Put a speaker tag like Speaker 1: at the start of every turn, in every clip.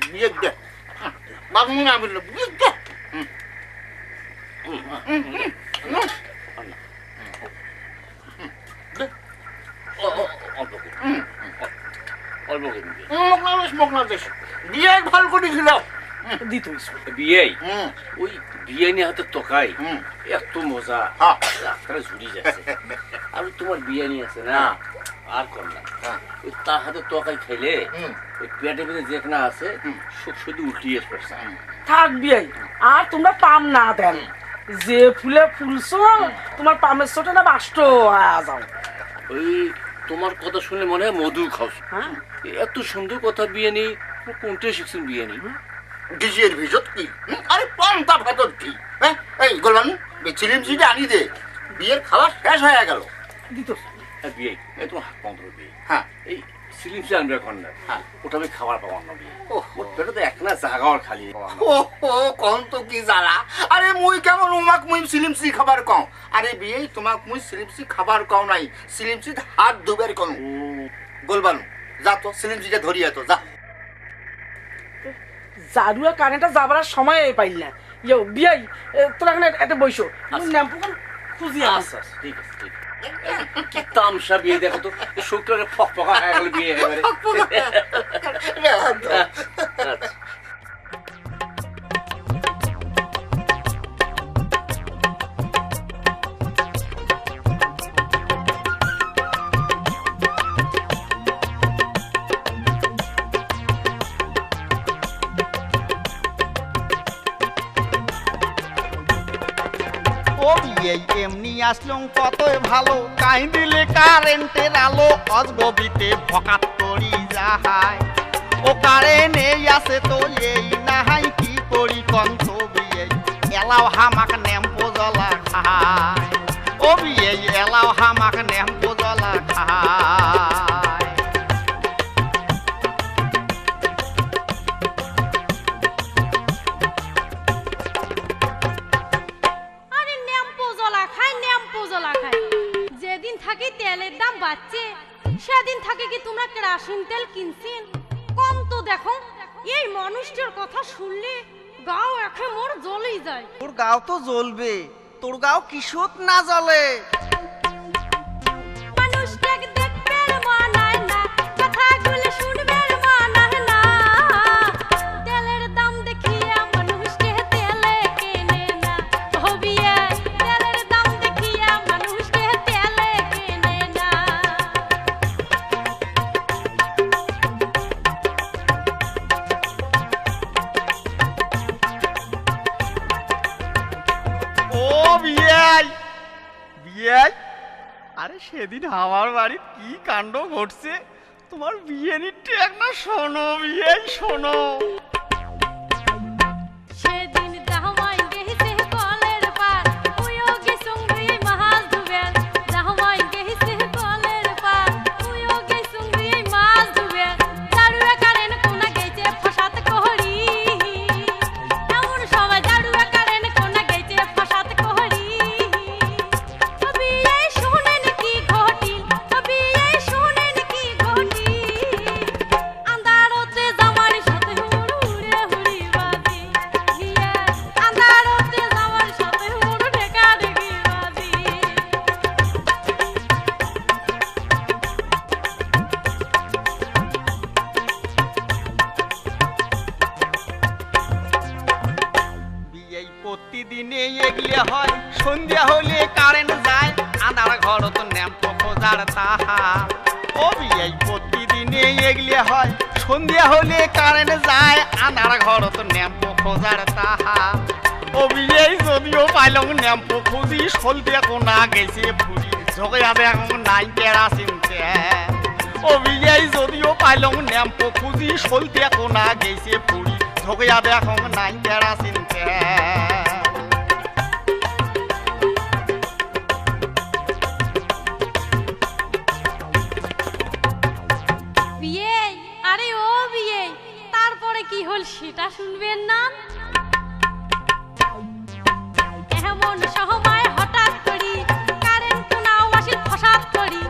Speaker 1: বিয়ে দে বাবু না বললো বিয়ে দে বিয়ে ভাল করেছিল
Speaker 2: বিয়ে ওই বিয়ে নিয়ে হাতে তোকাই এত মজা রাস্তাটা ঝুড়ি যাচ্ছে আর তোমার বিয়ে নিয়ে আছে না আর কর না ওই তার হাতে তোকাই খেলে ওই পেটে পেটে যেখানে আছে সব শুধু উল্টিয়ে পড়ছে
Speaker 3: থাক বিয়াই আর তোমরা পাম না দেন যে ফুলে ফুলছো তোমার পামের ছোট না বাষ্ট যাও
Speaker 2: ওই তোমার কথা শুনে মনে হয় মধু খাওস এত সুন্দর কথা বিয়ে নেই কোনটা শিখছেন বিয়ে নেই
Speaker 1: ডিজের ভিজত কি আরে পান্তা ভাতর কি হ্যাঁ এই গোলাম চিলিম চিঠি আনি দে বিয়ের খাওয়া শেষ হয়ে গেল
Speaker 3: দিত
Speaker 2: বিয়ে এই তোমার হাত পান্তর বিয়ে
Speaker 1: হ্যাঁ
Speaker 2: এই সিলিম সে আনবে এখন না
Speaker 1: হ্যাঁ
Speaker 2: ওটা আমি খাবার পাবো না বিয়ে ওর পেটে তো এক না জাগাওয়ার খালি
Speaker 1: ও কম তো কি জ্বালা আরে মুই কেমন উমাক মুই সিলিমসি খাবার কও আরে বিয়ে তোমাক মুই সিলিমসি খাবার কও নাই সিলিমসি হাত ধুবের কও গোলবানু যা তো সিলিমসিটা ধরিয়া তো যা
Speaker 3: জারুয়া কানেটা যাবার সময় পাইল না ইয়ো বিয়াই তোরা এখানে একটা বইসো ন্যাম্পু খুঁজি
Speaker 2: আচ্ছা ঠিক আছে ঠিক কি তামসা বিয়ে দেখো তো শুক্রকে ফক ফকা হয়ে গেল বিয়ে এবারে
Speaker 4: এমনি আসলুম কতই ভালো কাই দিলে কারেন্টের আলো অজগবিতে ভকাত করি যাহাই ও কারেন্ট আছে তো এই নাহাই কি করি কন্ত বিয়ে এলাও হামাক নেম্পো জ্বলা খায় ও বিয়ে এলাও হামাক নেম্পো জ্বলা খায়
Speaker 5: তেলের দাম বাড়ছে সেদিন থাকে কি তোমরা কেরোসিন তেল কিনছেন কম তো দেখো এই মানুষটার কথা শুনলে গাও একে মোর জ্বলেই যায়
Speaker 4: তোর গাও তো জ্বলবে তোর গাও কিশোর না জ্বলে
Speaker 5: মানুষটাকে দেখবে মানায় না কথাগুলো শুনবে মানায় না তেলের দাম দেখিয়ে মানুষকে তেলে কেনে না হবিয়ে তেলের দাম দেখিয়ে মানুষকে তেলে কেনে না
Speaker 4: ও বিয়াই বিয়াই আরে সেদিন আমার বাড়ির কি কাণ্ড ঘটছে তোমার বিয়ে নিতে একটা শোনো বিয়াই শোনো
Speaker 5: সেদিন জামাই গেছে কলের পার ওইও গেছুম দুই মাছ ধুবেন জামাই গেছে কলের পার ওইও গেছুম দুই মাছ ধুবেন জারুয়া কারেন কোনা গেছে ফসাত কহরি এমন সময় জারুয়া কারেন কোনা গেছে ফসাত কহরি তবে এই শুনেন কি ঘটিল তবে এই শুনেন কি ঘটিল আন্ধারতে জামার সাথে উড়ে উড়ে বাজি গিয়ে আন্ধারতে জামার সাথে উড়ে ঢেকা ঢেকি বাজি
Speaker 4: বিয়াই প্রতিদিনে এগিয়ে হয় সন্ধ্যা হলে কারেন্ট যায় আধার ঘর তো ন্যাম্প খোঁজার তাহার ও বিয়াই প্রতিদিনে এগিয়ে হয় সন্ধ্যা হলে কারেন্ট যায় আধার ঘর তো ন্যাম্প খোঁজার তাহার ও বিয়াই যদিও পাইলাম ন্যাম্প খুঁজি সলতে কোনা গেছে ফুরি ঝোঁকে আদে এখন নাই কেরাসিন তেল ও বিয়াই যদিও পাইলাম ন্যাম্প খুঁজি সলতে কোনা গেছে ফুরি ঝোঁকে আদে এখন নাই কেরাসিন তেল
Speaker 5: বিয়ে আরে ও বিয়ে তারপরে কি হল সেটা শুনবেন না এমন সময় হঠাৎ করি কারেন্ট নাও আসি ফসাত করি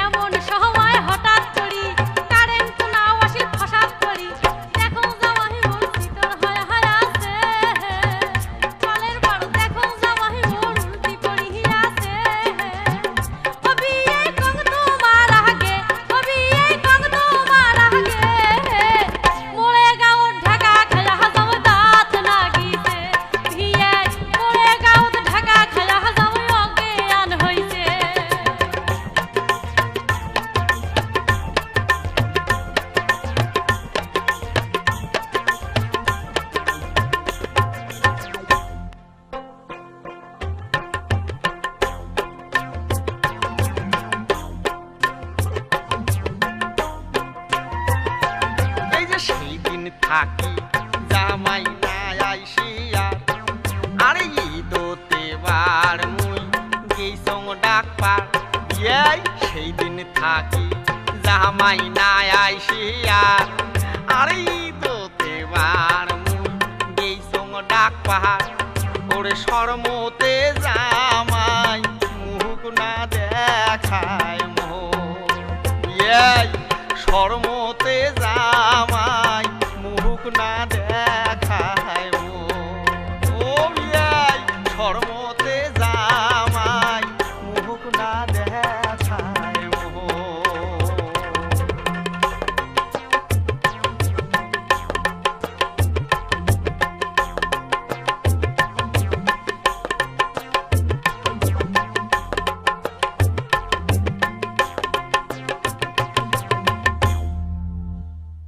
Speaker 5: এমন সময় হঠাৎ করি কারেন্ট নাও আসি ফসাত
Speaker 4: থাকি জামাই না আইসিয়া আরে ঈদতে বার মুই গেইছং ডাকপার বিয়াই সেই দিন থাকি জামাই না আইসিয়া আরে ঈদতে বার মুই গেইছং ডাকপার ওরে শরমতে জামাই মুখ না দেখায় মো বিয়াই শরমতে জামাই মুখ না দেখায় ও বিয়াই শরম